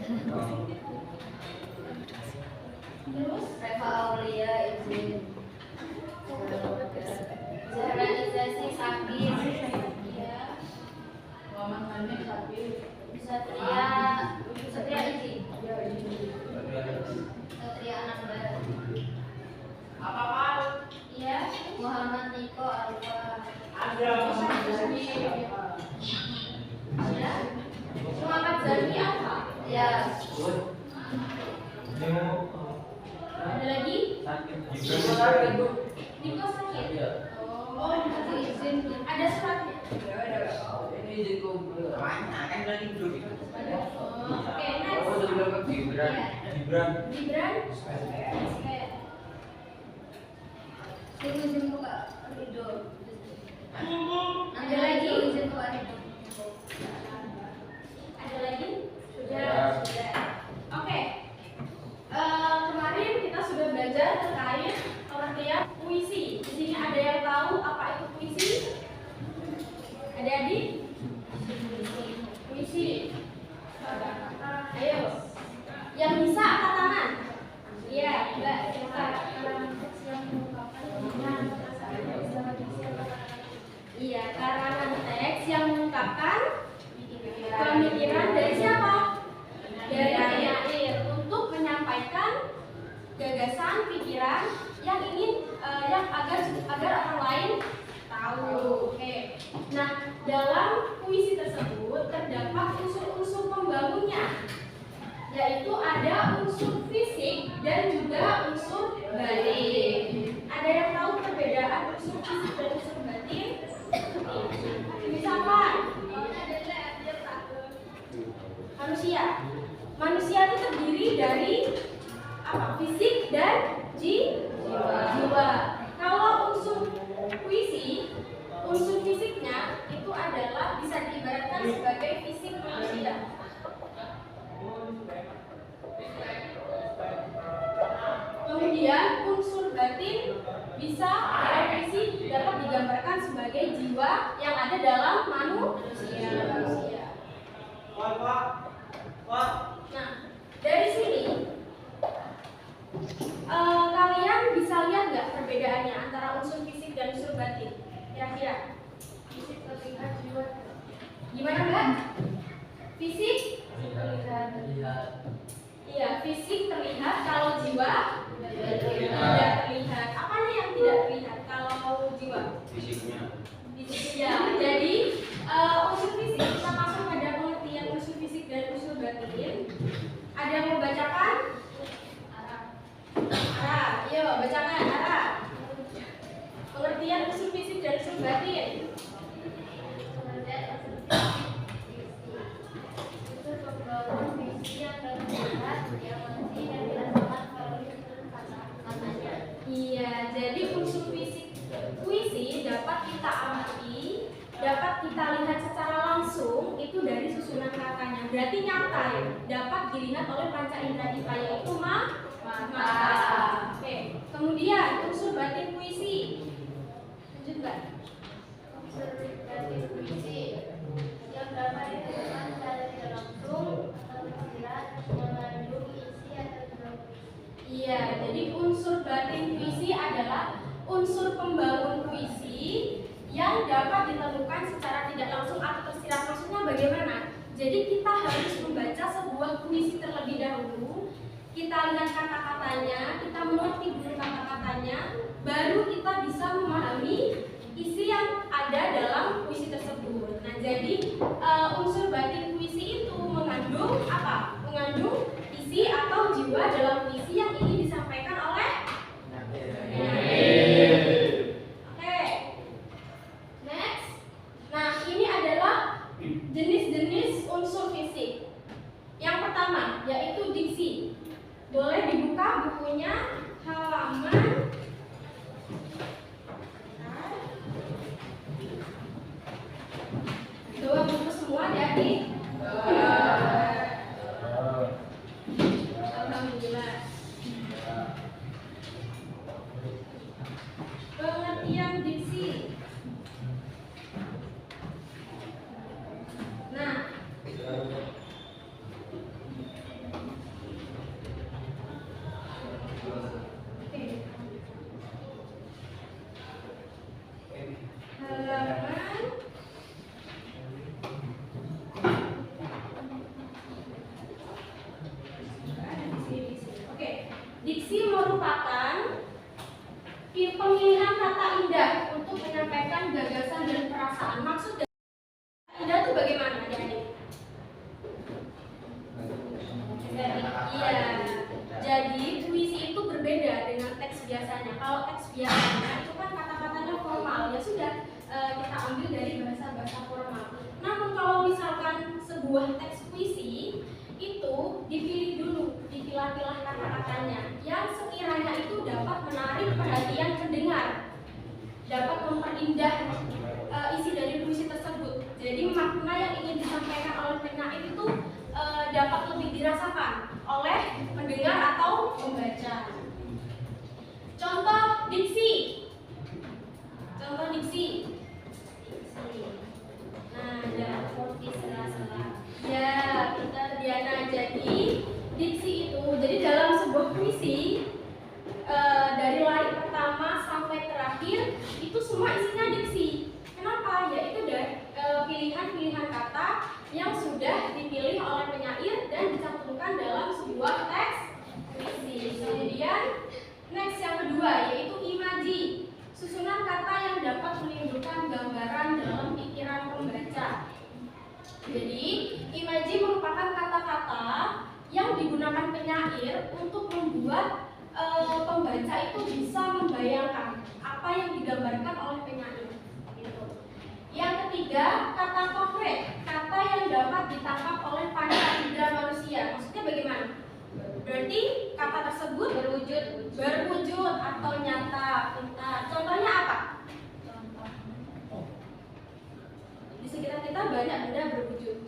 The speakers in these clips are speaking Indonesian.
Terus Reva Aulia izin. Zahranisasi Sakit. Iya. Muhammad Nabi Sakit. Satria izin. Satria Ananda. Apa Pak? Iya. Muhammad Niko Alfa. Ada Muhammad Nabi. Ya. Muhammad Zaki apa? Ya. Ada lagi? Niko sakit. Oh, izin. Ada suratnya? Ini izin kumpul. Banyak kan lagi duduk. Oke, next. Oh, sudah ke Gibran. Gibran. Izin buka Ridho. Ada lagi? Izin buka Ridho. Ada lagi? Sudah. Oke. Kemarin kita sudah belajar terkait pengertian puisi. Di sini ada yang tahu apa itu puisi? Adik-adik? Puisi. Ayo. Yang bisa angkat tangan. Iya, Mbak. Silakan. Iya, karangan teks yang mengungkapkan pemikiran dari siapa? Dari penyair untuk menyampaikan gagasan pikiran yang ingin yang agar orang lain tahu. Oke. Nah, dalam puisi tersebut terdapat unsur-unsur pembangunnya, yaitu ada unsur fisik dan juga unsur batin. Ada yang tahu perbedaan unsur fisik dan unsur batin? Misalkan manusia itu terdiri dari apa? Fisik dan jiwa. Kalau unsur puisi, unsur fisiknya itu adalah bisa diibaratkan sebagai fisik manusia. Kemudian unsur batin bisa puisi dapat digambarkan sebagai jiwa yang ada dalam manusia. Nah, dari sini kalian bisa lihat nggak perbedaannya antara unsur fisik dan unsur batin? Kira-kira? Fisik terlihat, jiwa Gimana Mbak? Fisik? Lihat. Iya, fisik terlihat. Kalau jiwa? Tidak terlihat. Apanya yang tidak terlihat kalau jiwa? Fisiknya. Fisiknya. Jadi unsur fisik, kita masuk pada pengertian unsur fisik dan unsur batin. Ada yang mau bacakan? Ara, yuk bacakan Ara. Pengertian unsur fisik dan unsur batin. unsur pembangun visi yang terlihat, yang masih dan dirasakan melalui unsur katanya. Iya, jadi unsur fisik puisi dapat kita amati, dapat kita lihat secara langsung itu dari susunan katanya. Berarti nyata ya, dapat dilihat oleh panca indera kita yaitu mata. Oke. Kemudian unsur batin puisi. Lanjut Mbak. Unsur batin puisi yang dapat ditemukan secara tidak langsung atau tersirat mengandung isi atau tujuan puisi. Iya, jadi unsur batin puisi adalah unsur pembangun puisi yang dapat ditemukan secara tidak langsung atau tersirat. Maksudnya bagaimana? Jadi kita harus membaca sebuah puisi terlebih dahulu, kita lihat kata-katanya, kita mengerti dulu kata-katanya, baru kita bisa memahami isi yang ada dalam puisi tersebut. Nah, jadi unsur batin puisi itu mengandung apa? Mengandung isi atau jiwa dalam puisi yang ingin disampaikan oleh Oke. Next. Nah, ini adalah jenis-jenis unsur fisik. Yang pertama yaitu diksi. Boleh dibuka bukunya halaman bawa buku semua jadi alhamdulillah. Pengertian diksi. Nah, diksi merupakan pemilihan kata indah untuk menyampaikan gagasan dan perasaan. Maksud dari kata indah itu bagaimana, adik-adik? Iya. Jadi puisi itu berbeda dengan teks biasanya. Kalau teks biasanya itu kan kata-katanya formal, ya sudah kita ambil dari bahasa-bahasa formal. Namun kalau misalkan sebuah teks puisi itu dipilih dulu, dipilah-pilah kata-katanya yang sekiranya itu dapat menarik perhatian pendengar, dapat memperindah isi dari puisi tersebut. Jadi makna yang ingin disampaikan oleh penyair itu dapat lebih dirasakan oleh pendengar atau pembaca. Contoh diksi. Contoh diksi. Nah, ada di sela-sela. Ya, Pintar Diana. Jadi diksi itu, jadi dalam sebuah puisi dari lain pertama sampai terakhir itu semua isinya diksi. Kenapa? Yaitu dari pilihan-pilihan kata yang sudah dipilih oleh penyair dan dicantumkan dalam sebuah teks puisi. Kemudian next yang kedua yaitu imaji, susunan kata yang dapat menimbulkan gambaran dalam pikiran pembaca. Jadi imaji merupakan kata-kata yang digunakan penyair untuk membuat pembaca itu bisa membayangkan apa yang digambarkan oleh penyair. Gitu. Yang ketiga, kata konkret, kata yang dapat ditangkap oleh panca indera manusia. Maksudnya bagaimana? Berarti kata tersebut berwujud atau nyata. Nah, contohnya apa? Di sekitar kita banyak benda berwujud.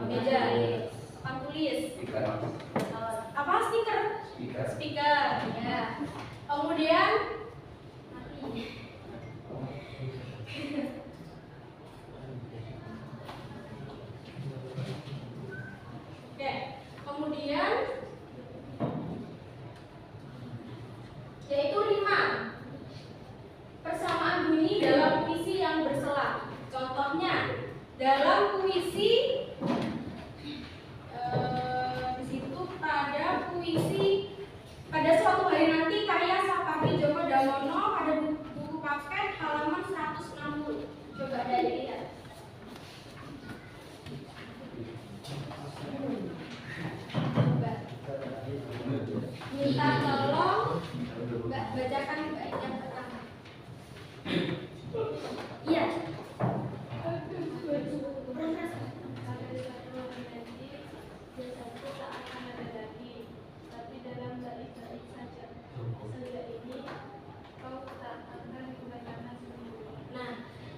Meja, papan tulis, apa stiker? Speaker, ya. Kemudian oke, kemudian yaitu rima, persamaan bunyi dalam puisi yang bersela. Contohnya dalam puisi di situ pada puisi pada suatu hari nanti karya Sapardi Djoko Damono pada buku paket halaman 160. Coba dari lihat. Coba. Minta tolong bacakan bait yang pertama. Iya.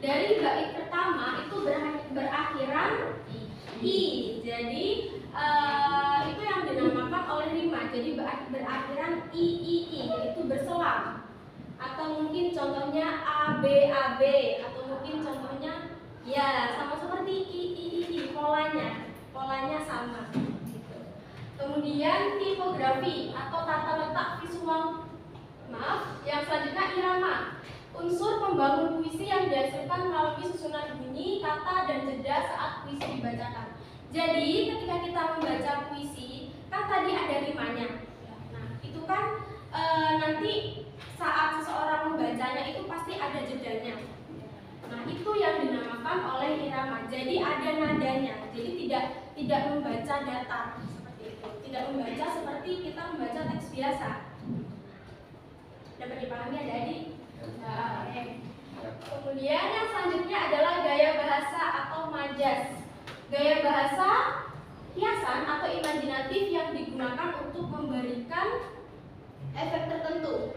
Dari bait pertama itu berakhiran i. Jadi itu yang dinamakan oleh rima. Jadi berakhiran i yaitu berselang. Atau mungkin contohnya a b atau mungkin contohnya ya sama seperti i polanya sama. Kemudian tipografi atau tata letak visual. Yang selanjutnya irama. Unsur pembangun puisi yang dihasilkan melalui susunan bunyi, kata, dan jeda saat puisi dibacakan. Jadi ketika kita membaca puisi, kan tadi ada rimanya. Nah, itu kan nanti saat seseorang membacanya itu pasti ada jedanya. Nah, itu yang dinamakan oleh irama. Jadi ada nadanya. Jadi tidak membaca datar seperti itu. Tidak membaca seperti kita membaca teks biasa. Dapat dipahami adik-adik? Kemudian yang selanjutnya adalah gaya bahasa atau majas. Gaya bahasa hiasan atau imajinatif yang digunakan untuk memberikan efek tertentu.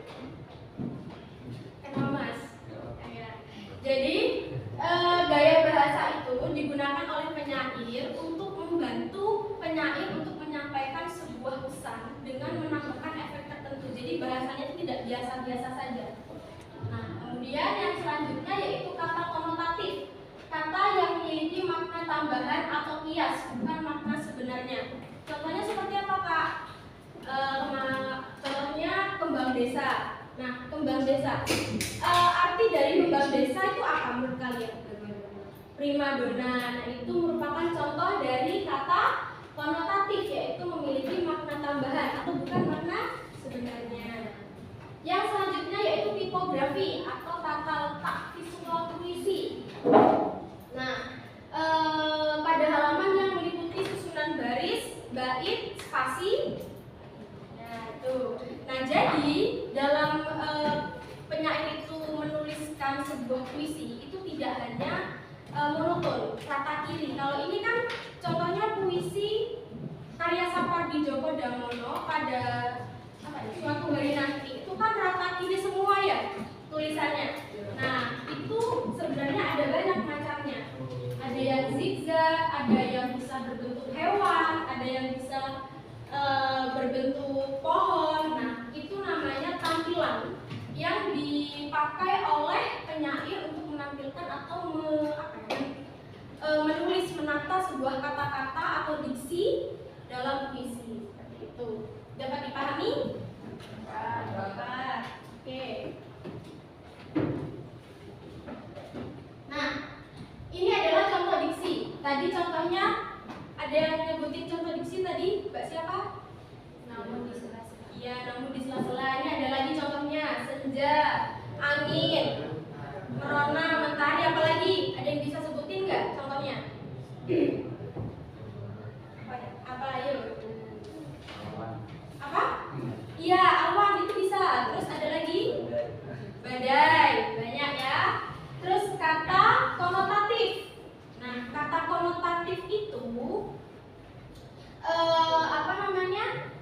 Kenapa, Mas? Ya. Jadi gaya bahasa itu digunakan oleh penyair untuk membantu penyair untuk menyampaikan sebuah pesan dengan menambahkan efek tertentu. Jadi bahasanya itu tidak biasa-biasa saja. Nah, kemudian yang selanjutnya yaitu kata konotatif, kata yang memiliki makna tambahan atau kias, bukan makna sebenarnya. Contohnya seperti apa, Kak? Contohnya kembang desa. Nah, kembang desa. Arti dari kembang desa itu apa menurut kalian? Primadona. Nah, itu merupakan contoh dari kata konotatif, yaitu memiliki makna tambahan atau bukan makna sebenarnya. spasi. Nah, itu. Nah, jadi dalam penyair itu menuliskan sebuah puisi itu tidak hanya monoton, rata kiri. Kalau ini kan contohnya puisi karya Sapardi Djoko Damono pada suatu hari nanti, itu kan rata kiri semua ya tulisannya. Nah, itu sebenarnya ada banyak macamnya. Ada yang zigzag, ada yang bisa berbentuk hewan, ada yang bisa berbentuk pohon. Nah, itu namanya tampilan yang dipakai oleh penyair untuk menampilkan atau menulis, menata sebuah kata-kata atau diksi dalam puisi. Seperti itu. Dapat dipahami? Dapat. Oke. Nah, ini adalah contoh diksi. Tadi contohnya ada yang nyebutin contoh diksi tadi, Mbak siapa? Namun di sela-sela. Iya, namun di sela-sela. Ini ada lagi contohnya, senja, angin, merona, mentari, apa lagi? Ada yang bisa sebutin nggak contohnya? Apa ayo? Apa? Iya, awan itu bisa. Terus ada lagi? Badai, banyak ya. Terus kata konotatif. Nah, kata konotatif itu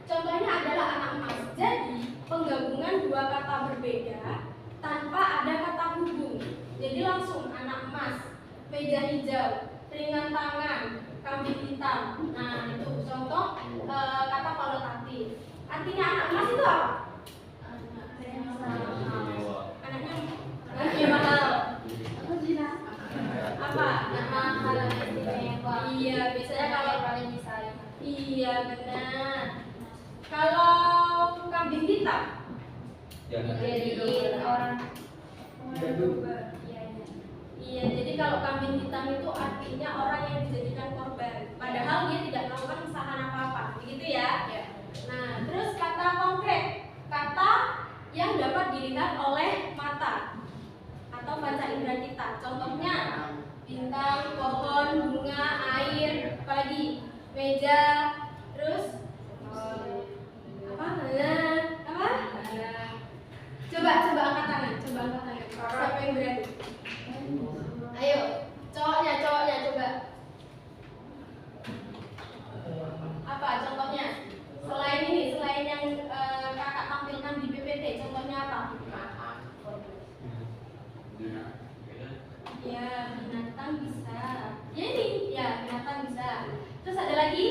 contohnya adalah anak emas. Jadi, penggabungan dua kata berbeda tanpa ada kata hubung. Jadi langsung anak emas, meja hijau, ringan tangan, kambing hitam. Nah, itu contoh kata konotatif. Artinya anak emas itu apa? Anaknya mahal. Apa? Mahal istimewa. Iya, biasanya kalau paling disayang. Iya, benar. Kalau kambing hitam? Jadiin orang. Iya, jadi kalau kambing hitam itu artinya orang yang dijadikan korban. Padahal dia tidak melakukan kesalahan apa-apa. Begitu ya? Nah, terus kata konkret, kata yang dapat dilihat oleh mata atau panca indera kita. Contohnya bintang, pohon, bunga, air, apalagi meja, terus apa? Coba angkat tangan, Siapa yang berani? Ayo, cowoknya coba. Apa contohnya? Selain yang kakak tampilkan di PPT, contohnya apa? Ya, binatang bisa. Ya ini, ya binatang bisa. Terus ada lagi?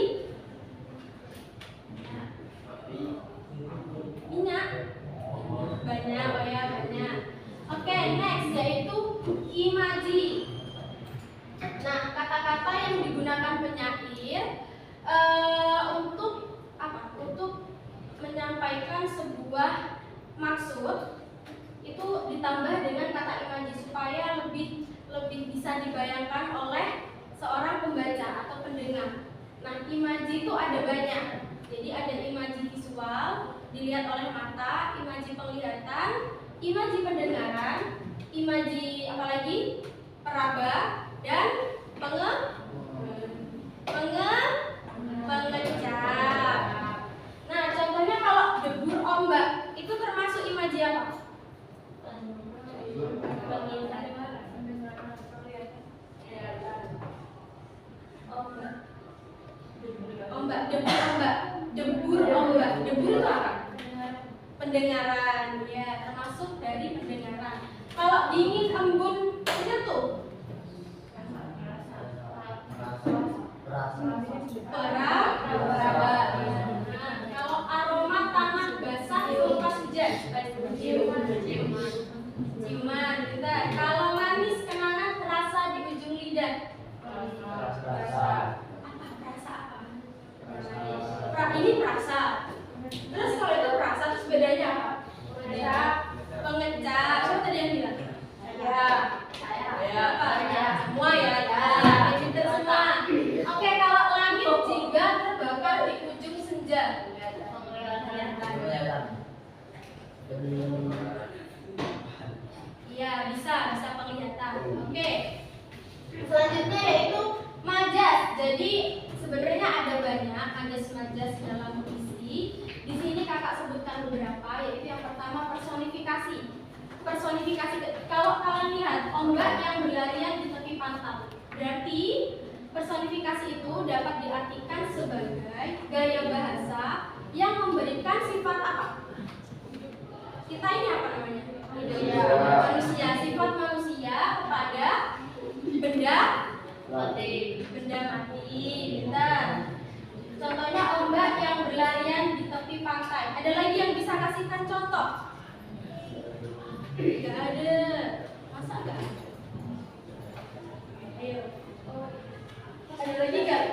Minyak. Banyak, oh ya banyak. Oke, next yaitu imaji. Nah, kata-kata yang digunakan penyair untuk apa? Untuk menyampaikan sebuah maksud itu ditambah dengan kata imaji supaya lebih bisa dibayangkan oleh seorang pembaca atau pendengar. Nah, imaji itu ada banyak. Jadi ada imaji visual, dilihat oleh mata, imaji penglihatan, imaji pendengaran, imaji apalagi peraba dan pengecap. Nah, contohnya kalau debur ombak itu termasuk imaji apa? Debur ombak. Debur itu apa? Pendengaran, ya termasuk dari pendengaran. Kalau dingin embun itu tuh peraba. Nah, kalau aroma tanah basah itu lepas hujan, ciuman. Kalau manis kenangan terasa di ujung lidah. Ini perasa. Terus kalau itu perasa, terus bedanya apa? Pengecap. Siapa tadi yang bilang? Semua ya. Pinter semua. Oke, kalau langit jingga terbakar di ujung senja. Iya, bisa penglihatan. Oke. Selanjutnya yaitu majas. Jadi Sebenarnya ada banyak majas-majas dalam puisi. Di sini kakak sebutkan beberapa, yaitu yang pertama personifikasi. Personifikasi, kalau kalian lihat ombak yang berlarian di tepi pantai, berarti personifikasi itu dapat diartikan sebagai gaya bahasa yang memberikan sifat apa? Kita ini apa namanya? Manusia. Sifat manusia kepada benda mati. Benar. Contohnya ombak yang berlarian di tepi pantai. Ada lagi yang bisa kasihkan contoh? Gak ada. Masa gak ada? Ayo. Ada lagi gak?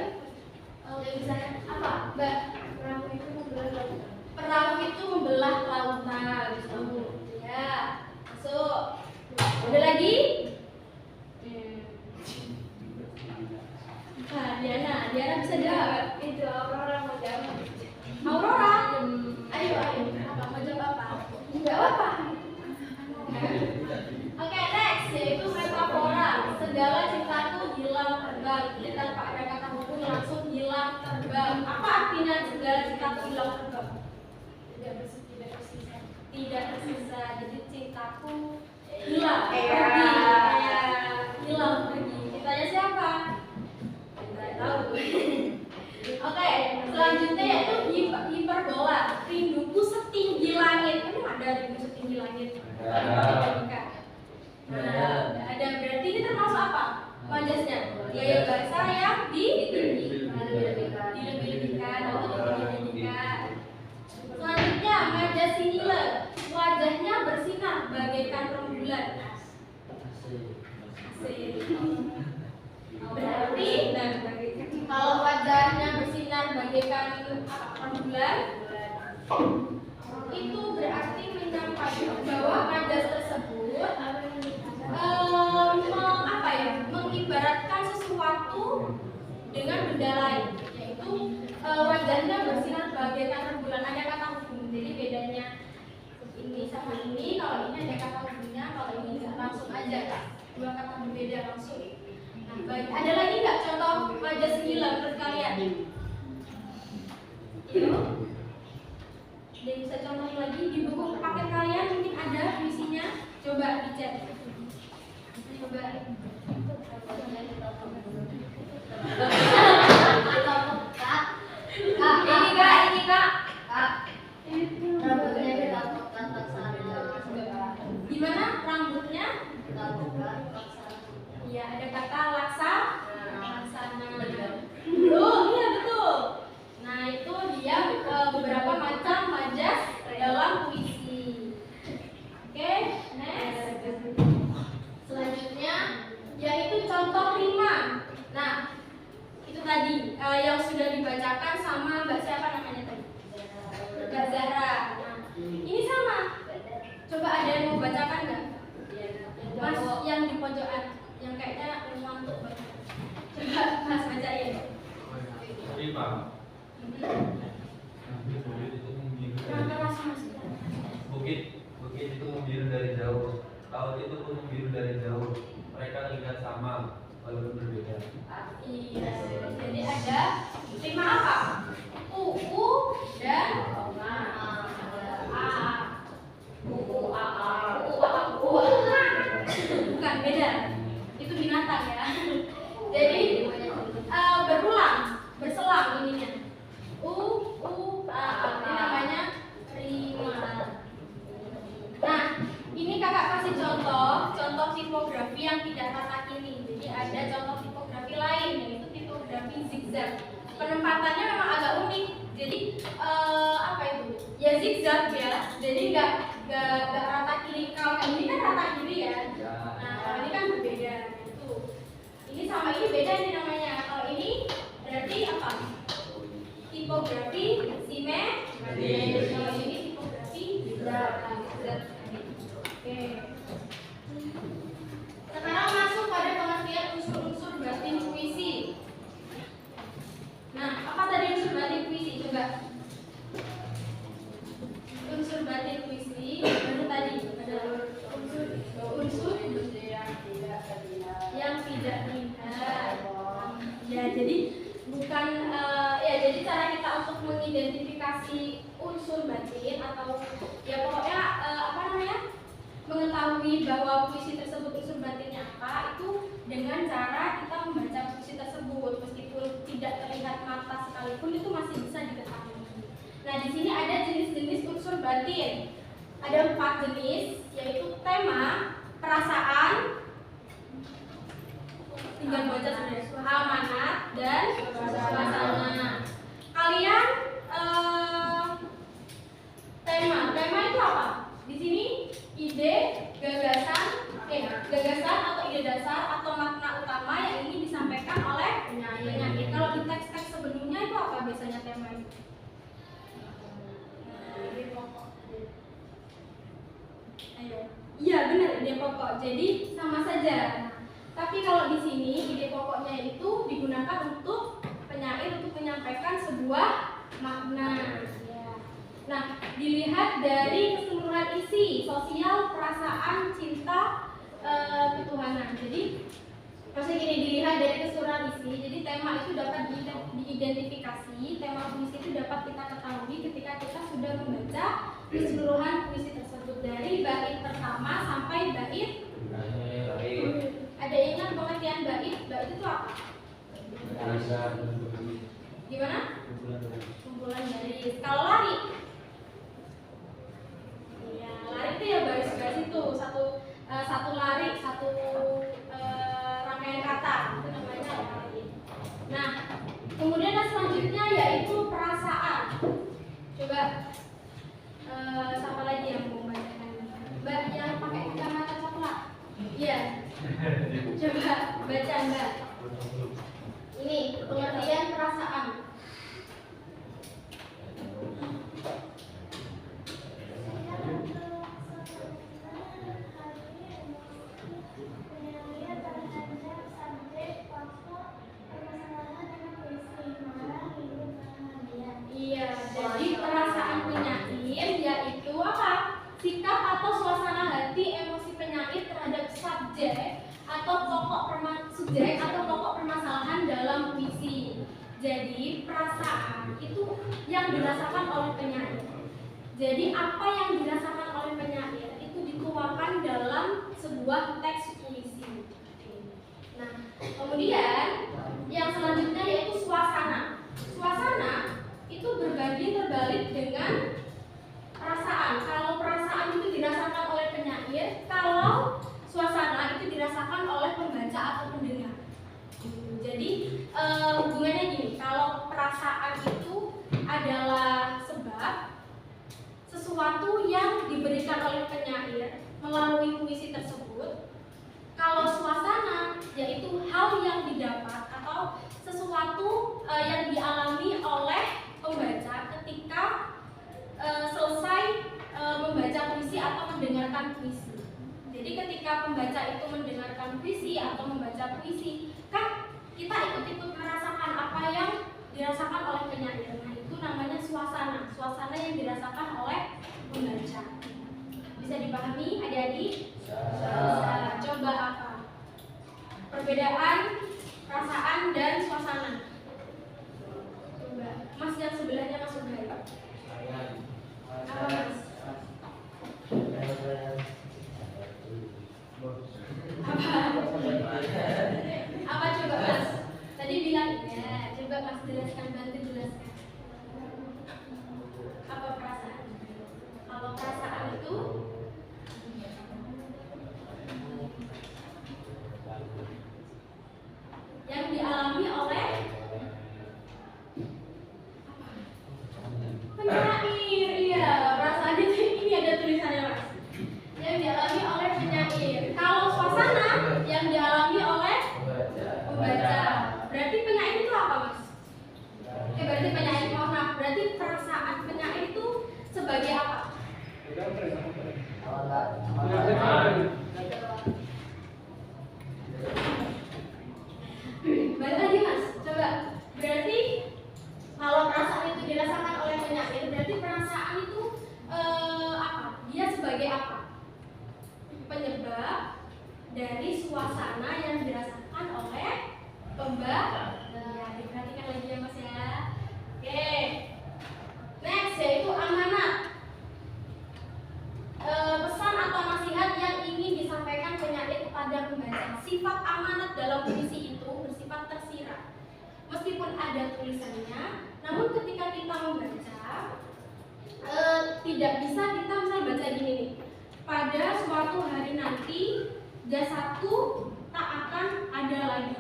Yang bisa apa? Mbak? Perahu itu membelah lautan. Perahu itu membelah lautan. Ya. Masuk. Ada lagi? Nah, Diana bisa jawab. Itu Aurora mau jawab. Aurora? Ayo. Apa mau jawab apa? Enggak apa. Oke, next yaitu metafora. Segala ciptaku hilang terbang. Jadi tanpa ada kata hukum langsung hilang terbang. Apa artinya segala ciptaku hilang terbang? Tidak tersisa. Jadi cintaku hilang pergi. Hilang pergi. Kitanya siapa? Tahu. Oke, selanjutnya yaitu hiperbola. Rinduku setinggi langit. Emang ada rindu setinggi langit? Nah, ada. Berarti ini termasuk apa? Majasnya gaya bahasa yang dilebih-lebihkan atau ditinggi-tinggikan. Selanjutnya majas sinile. Wajahnya bersinar bagaikan rembulan. Berarti kalau wajahnya bersinar bagaikan rembulan, itu berarti menyampaikan bahwa majas tersebut mengibaratkan sesuatu dengan benda lain, yaitu wajahnya bersinar bagaikan rembulan. Ada kata hubung, jadi bedanya ini sama ini. Kalau ini ada kata hubungnya, kalau ini nggak, langsung aja dua kata berbeda langsung. Ada lagi nggak contoh majas sinile menurut kalian? Yuk, ada bisa contohin lagi di buku paket kalian, mungkin ada isinya. Coba dicek. Coba. Ini kak. Rambutnya ditapakkan laksana. Gimana rambutnya? Iya, ada kata laksana. Iya betul. Nah, itu dia beberapa macam majas dalam puisi. Oke, next. Selanjutnya yaitu contoh rima. Nah, itu tadi yang sudah dibacakan sama Mbak siapa namanya tadi? Mbak Zahra. Nah, ini sama. Coba ada yang mau bacakan nggak? Mas yang di pojokan, yang kayaknya ngantuk banget. Coba Mas bacain. Rima. Bukit itu membiru dari jauh, laut itu pun membiru dari jauh. Mereka terlihat sama, walaupun berbeda. Iya, jadi ada lima apa? Dan bukan, beda. Itu binatang ya. Jadi berulang, berselang ininya. Ini namanya rima. Nah, ini kakak kasih contoh tipografi yang tidak rata kiri. Jadi ada contoh tipografi lain, yaitu tipografi zigzag. Penempatannya memang agak unik. Jadi apa itu? Ya zigzag ya. Jadi nggak rata kiri. Kalau ini kan rata kiri ya. Nah, kalau ini kan berbeda. Itu. Ini sama ini beda nih namanya. Kalau ini berarti apa? Tipografi simetris. Kalau ini tipografi zigzag. Oke. Sekarang masuk pada pengertian unsur-unsur batin puisi. Nah, apa tadi unsur batin puisi? Coba. Unsur batin puisi baru tadi ada unsur yang tidak terlihat. Ya, jadi bukan mengidentifikasi unsur batin atau ya pokoknya mengetahui bahwa puisi tersebut unsur batinnya apa itu dengan cara kita membaca puisi tersebut, meskipun tidak terlihat mata sekalipun itu masih bisa diketahui. Nah, di sini ada jenis-jenis unsur batin. Ada 4 jenis, yaitu tema, perasaan, tinggal baca sebenarnya, amanat, dan suasana. Kalian tema itu apa? Di sini ide, gagasan atau ide dasar atau makna utama yang ingin disampaikan oleh penyair. Kalau di teks-teks sebelumnya itu apa biasanya tema itu? Ide pokok. Iya benar, ide pokok. Jadi sama saja. Tapi kalau di sini ide pokoknya itu digunakan untuk penyair untuk menyampaikan sebuah makna. Nah, dilihat dari keseluruhan isi sosial, perasaan, cinta, ketuhanan. Jadi maksudnya gini, dilihat dari keseluruhan isi. Jadi tema itu dapat diidentifikasi. Tema puisi itu dapat kita ketahui ketika kita sudah membaca keseluruhan puisi tersebut dari bait pertama sampai bait. Ada yang ingat pengertian bait? Bait itu apa? Gimana? Kumpulan baris. Kalau lari? Iya, lari itu ya baris-baris itu satu lari, satu rangkaian kata itu namanya lari. Nah, kemudian yang selanjutnya yaitu perasaan. Coba siapa lagi yang mau bacakan? Mbak yang pakai kacamata coklat. Iya. Coba baca Mbak. Ini pengertian perasaan. Iya, jadi perasaan penyair yaitu apa? Sikap atau suasana hati emosi penyair terhadap subjek atau pokok permasalahan dalam puisi. Jadi perasaan itu yang dirasakan oleh penyair. Jadi apa yang dirasakan oleh penyair itu dituangkan dalam sebuah teks puisi. Nah, kemudian yang selanjutnya yaitu suasana. Suasana itu berbanding terbalik dengan perasaan. Kalau perasaan itu dirasakan oleh penyair, kalau suasana itu dirasakan oleh pembaca atau pendengar. Jadi hubungannya gini, kalau perasaan itu adalah sebab sesuatu yang diberikan oleh penyair melalui puisi tersebut. Kalau suasana yaitu hal yang didapat atau sesuatu yang dialami oleh pembaca ketika selesai membaca puisi atau mendengarkan puisi. Jadi ketika pembaca itu mendengarkan puisi atau membaca puisi, kan kita ikut-ikut merasakan apa yang dirasakan oleh penyair. Nah, itu namanya suasana. Suasana yang dirasakan oleh pembaca. Bisa dipahami adik-adik? Bisa. Coba apa? Perbedaan perasaan dan suasana. Coba. Mas yang sebelahnya Mas Ubay. Apa Mas? Apa coba Mas? Tadi bilang ya, coba Mas jelaskan, bantu jelaskan. Apa perasaan? Kalau perasaan itu yang dialami oleh penyair. Iya, perasaan itu ini ada tulisannya Mas. Yang dialami oleh penyair. Kalau suasana yang dialami oleh pembaca. Berarti penyair itu apa Mas? Berarti penyair, maaf, berarti perasaan penyair itu sebagai apa? Balik lagi Mas, coba. Berarti kalau perasaan itu dirasakan oleh penyair, berarti perasaan itu apa? Dia sebagai apa? Penyebab dari suasana yang dirasakan oleh pembaca. Ya, diperhatikan lagi ya Mas ya. Oke. Next. membacanya. Namun ketika kita membaca, tidak bisa kita misal baca gini nih. Pada suatu hari nanti jasadku tak akan ada lagi.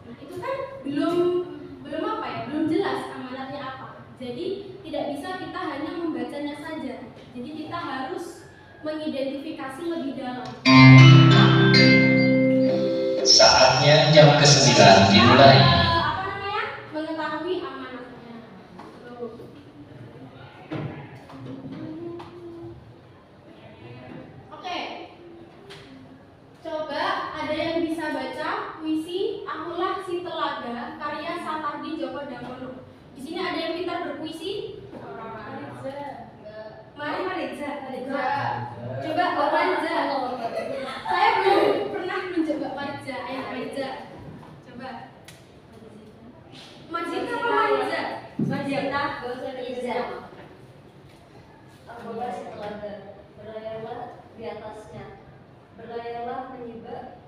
Nah, itu kan belum apa ya? Belum jelas amanatnya apa. Jadi tidak bisa kita hanya membacanya saja. Jadi kita harus mengidentifikasi lebih dalam. Saatnya jam ke-9 dimulai. Mengetahui amanatnya. Oke. Coba ada yang bisa baca puisi Akulah Si Telaga karya Satardi Djoko Damono. Di sini ada yang pintar berpuisi? Mari Mariza. Coba Mbak Mariza. Saya belum pernah mencoba Mariza. Ayo Mariza. Coba. Mariza apa Mariza? Mariza. Akulah si telaga, berlayarlah di atasnya, berlayarlah menyibak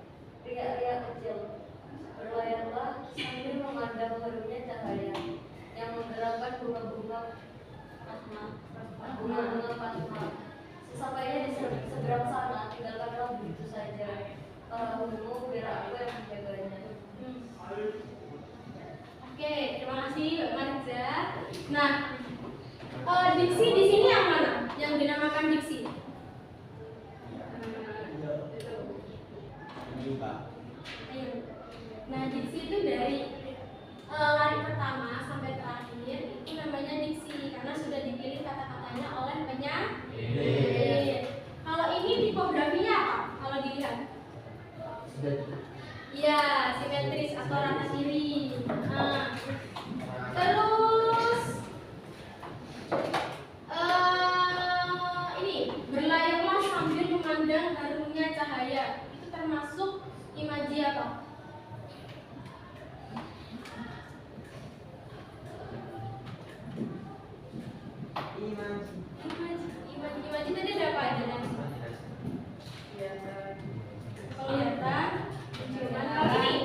riak-riak kecil, berlayarlah sambil memandang harumnya cahaya yang menggerakkan bunga-bunga pasma. Sesampainya di seberang sana, tinggalkanlah begitu saja perahumu, biar aku yang menjaganya. Oke, terima kasih Mbak Mariza. Nah, diksi di sini yang mana? Yang dinamakan diksi? Ayo. Nah, diksi itu dari lari pertama sampai terakhir itu namanya diksi karena sudah dipilih kata-katanya oleh penyair. Kalau ini tipografinya apa? Kalau dilihat? Iya, simetris atau rata kiri. Nah, terus ini berlayarlah sambil memandang harumnya cahaya. Itu termasuk imaji apa? Imaji tadi ada apa aja nanti? Kelihatan. Kalau ini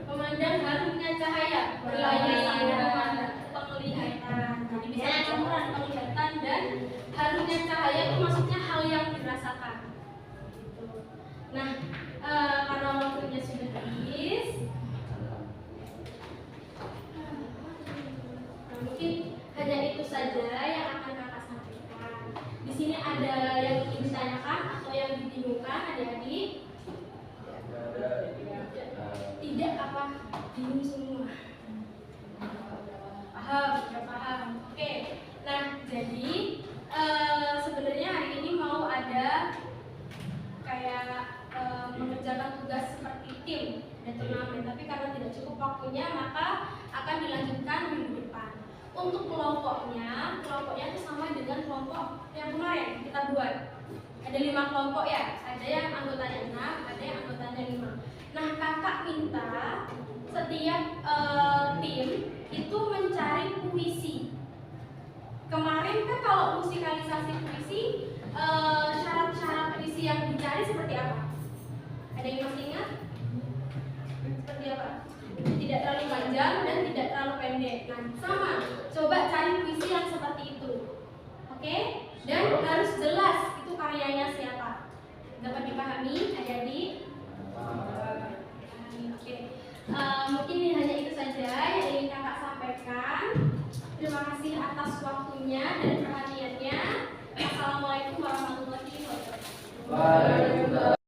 memandang harumnya cahaya, berlayar sambil memandang penglihatan. Jadi bisa campuran penglihatan dan harumnya cahaya itu maksudnya hal yang dirasakan. Gitu. Nah, karena waktunya sudah habis, mungkin hanya itu saja yang akan kakak sampaikan. Di sini ada yang ingin ditanyakan atau yang dibingungkan, adik-adik? Tidak apa? Bingung semua. Paham? Sudah paham? Oke. Nah, jadi sebenarnya hari ini mau ada kayak mengerjakan tugas seperti tim dan turnamen, tapi karena tidak cukup waktunya maka akan dilanjutkan minggu depan. Untuk kelompoknya itu sama dengan kelompok yang kemarin kita buat. Ada 5 kelompok ya, ada yang anggotanya 6, ada yang anggotanya 5. Nah, kakak minta setiap tim itu mencari puisi. Kemarin kan kalau musikalisasi puisi, syarat-syarat puisi yang dicari seperti apa? Ada yang masih ingat? Seperti apa? Tidak terlalu panjang dan tidak terlalu pendek. Nah, sama. Coba cari puisi yang seperti itu. Oke? Dan harus jelas itu karyanya siapa. Dapat dipahami, adik-adik? Oke. Mungkin hanya itu saja yang ingin kakak sampaikan. Terima kasih atas waktunya dan perhatiannya. Assalamualaikum warahmatullahi wabarakatuh.